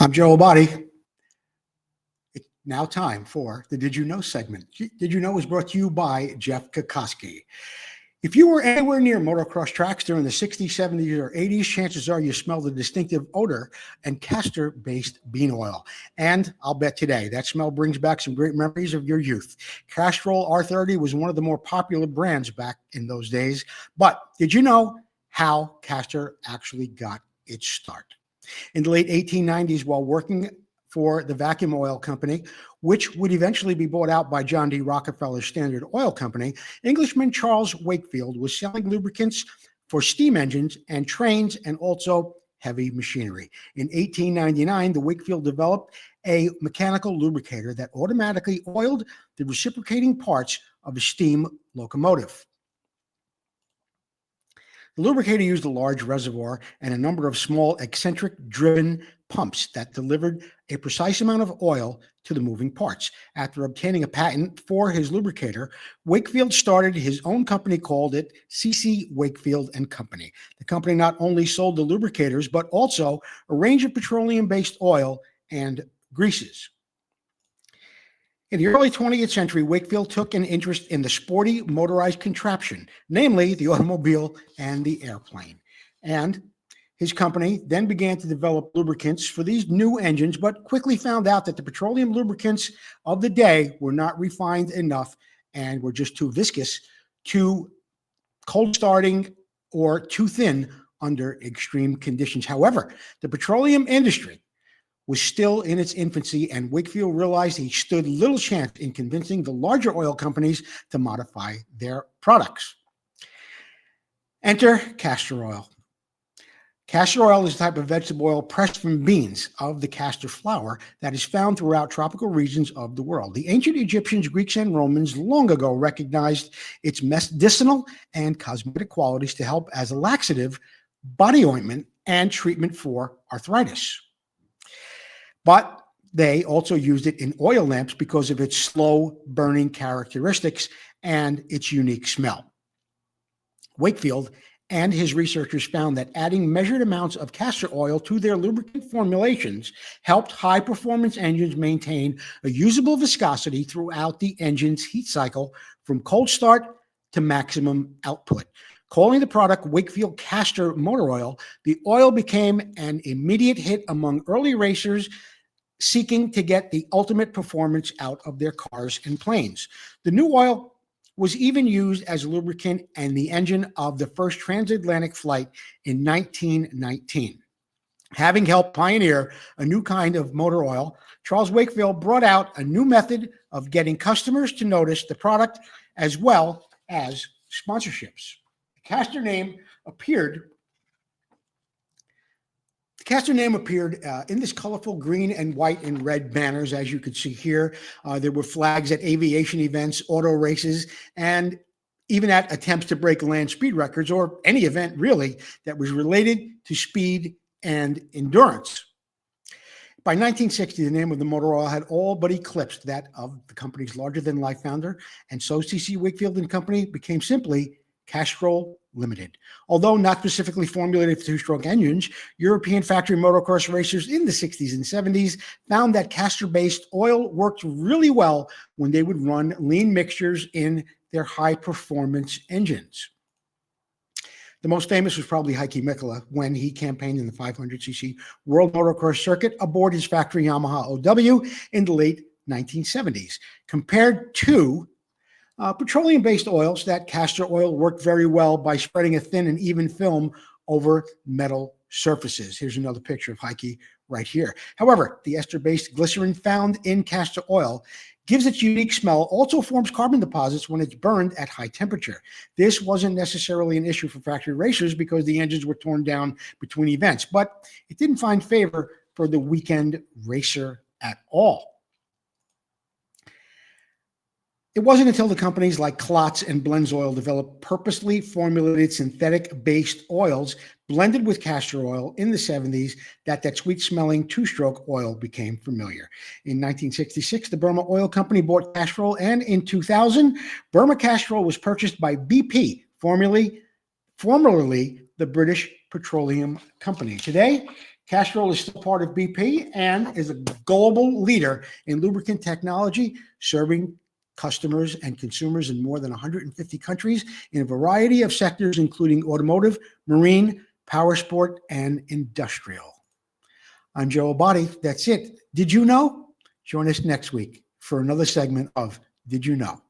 I'm Joe Abadi. It's now time for the Did You Know segment. Did You Know is brought to you by Jeff Kokoski. If you were anywhere near motocross tracks during the 60s, 70s, or 80s, chances are you smelled the distinctive odor and castor-based bean oil. And I'll bet today that smell brings back some great memories of your youth. Castrol R30 was one of the more popular brands back in those days. But did you know how castor actually got its start? In the late 1890s, while working for the Vacuum Oil Company, which would eventually be bought out by John D. Rockefeller's Standard Oil Company, Englishman Charles Wakefield was selling lubricants for steam engines and trains and also heavy machinery. In 1899, the Wakefield developed a mechanical lubricator that automatically oiled the reciprocating parts of a steam locomotive. The lubricator used a large reservoir and a number of small eccentric-driven pumps that delivered a precise amount of oil to the moving parts. After obtaining a patent for his lubricator, Wakefield started his own company, called it C.C. Wakefield and Company. The company not only sold the lubricators, but also a range of petroleum-based oil and greases. In the early 20th century, Wakefield took an interest in the sporty motorized contraption, namely the automobile and the airplane. And his company then began to develop lubricants for these new engines, but quickly found out that the petroleum lubricants of the day were not refined enough and were just too viscous, too cold starting, or too thin under extreme conditions. However, the petroleum industry was still in its infancy, and Wakefield realized he stood little chance in convincing the larger oil companies to modify their products. Enter castor oil. Castor oil is a type of vegetable oil pressed from beans of the castor flower that is found throughout tropical regions of the world. The ancient Egyptians, Greeks, and Romans long ago recognized its medicinal and cosmetic qualities to help as a laxative, body ointment, and treatment for arthritis. But they also used it in oil lamps because of its slow burning characteristics and its unique smell. Wakefield and his researchers found that adding measured amounts of castor oil to their lubricant formulations helped high-performance engines maintain a usable viscosity throughout the engine's heat cycle from cold start to maximum output. Calling the product Wakefield Castor Motor Oil, the oil became an immediate hit among early racers seeking to get the ultimate performance out of their cars and planes. The new oil was even used as a lubricant in the engine of the first transatlantic flight in 1919. Having helped pioneer a new kind of motor oil, Charles Wakefield brought out a new method of getting customers to notice the product as well as sponsorships. The castor name appeared in this colorful green and white and red banners, as you can see here. There were flags at aviation events, auto races, and even at attempts to break land speed records, or any event really that was related to speed and endurance. By 1960, the name of the motor oil had all but eclipsed that of the company's larger-than-life founder, and so C.C. Wakefield and Company became simply Castrol Limited. Although not specifically formulated for two-stroke engines, European factory motocross racers in the 60s and 70s found that castor-based oil worked really well when they would run lean mixtures in their high-performance engines. The most famous was probably Heikki Mikkola when he campaigned in the 500cc World Motocross Circuit aboard his factory Yamaha OW in the late 1970s. Compared to petroleum-based oils, that castor oil worked very well by spreading a thin and even film over metal surfaces. Here's another picture of Heikki right here. However, the ester-based glycerin found in castor oil gives its unique smell, also forms carbon deposits when it's burned at high temperature. This wasn't necessarily an issue for factory racers because the engines were torn down between events, but it didn't find favor for the weekend racer at all. It wasn't until the companies like Klotz and Blenzoil developed purposely formulated synthetic-based oils blended with castor oil in the 70s that sweet-smelling two-stroke oil became familiar. In 1966, the Burma Oil Company bought Castrol, and in 2000, Burma Castrol was purchased by BP, formerly the British petroleum company. Today, Castrol is still part of BP and is a global leader in lubricant technology, serving customers and consumers in more than 150 countries in a variety of sectors, including automotive, marine, power sport, and industrial. I'm Joe Abadi. That's it. Did you know? Join us next week for another segment of Did You Know?